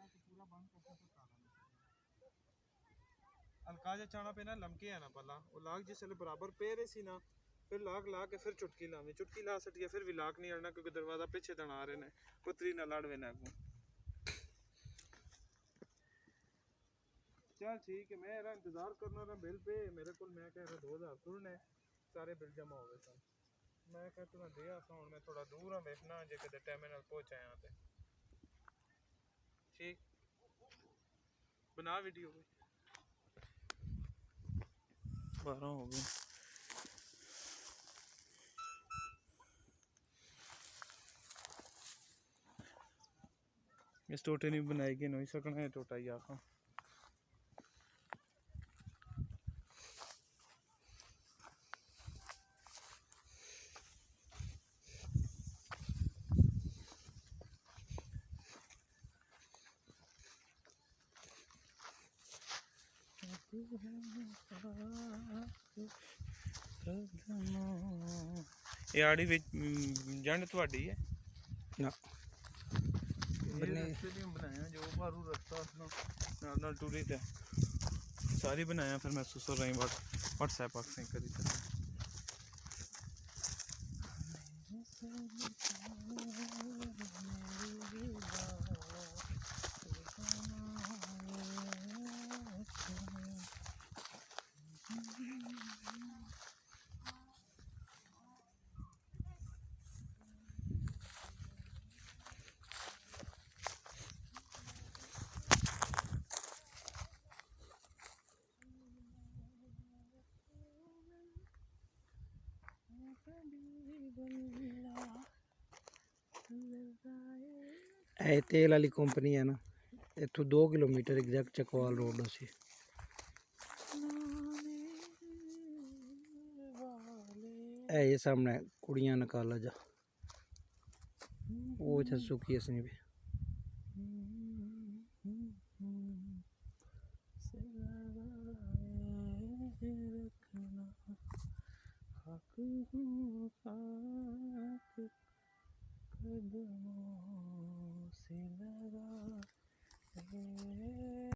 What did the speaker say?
पूरा बंद करते तो काला हल्का जा चाना पे ना लमके है ना पला वो लाग जिसले बराबर पे रहे सी ना फिर लाग ला के फिर चुटकी लावी चुटकी ला सटिया फिर भी लाग नहीं अड़ना क्योंकि दरवाजा पीछे दना रहे ने पुत्री ना लड़वे ना को चल ठीक है मैं यार इंतजार करना रहा बिल पे मेरे को मैं कह रहा 2000 तुरने सारे बिल जमा हो गए सन मैं कह तू दे आसा हुन मैं थोड़ा दूर हां देखना जे कदे टर्मिनल पहुंचाया ते ठीक बना वीडियो 12 हो गए इस टोटे नहीं बनाएगी नहीं सकना है टोटा ही आखा ये आड़ी विच जंड ਤੁਹਾਡੀ है ना बनाया जो मारू रास्ता नाल टूरी थे सारी बनाया फिर मैं सुसर रही व्हाट्सएप पर से करी था ਇਹ ਤੇਲ ਵਾਲੀ ਕੰਪਨੀ ਹੈ ਨਾ ਇੱਥੋਂ 2 ਕਿਲੋਮੀਟਰ ਐਗਜ਼ੈਕਟ ਚਕਵਾਲ ਰੋਡ ਸੀ ਇਹ ਸਾਹਮਣੇ ਕੁੜੀਆਂ ਨਕਾਲਾ ਜਾ ਉਹ ਚ ਸੁੱਕੀ ਅਸੀਂ ਵੀ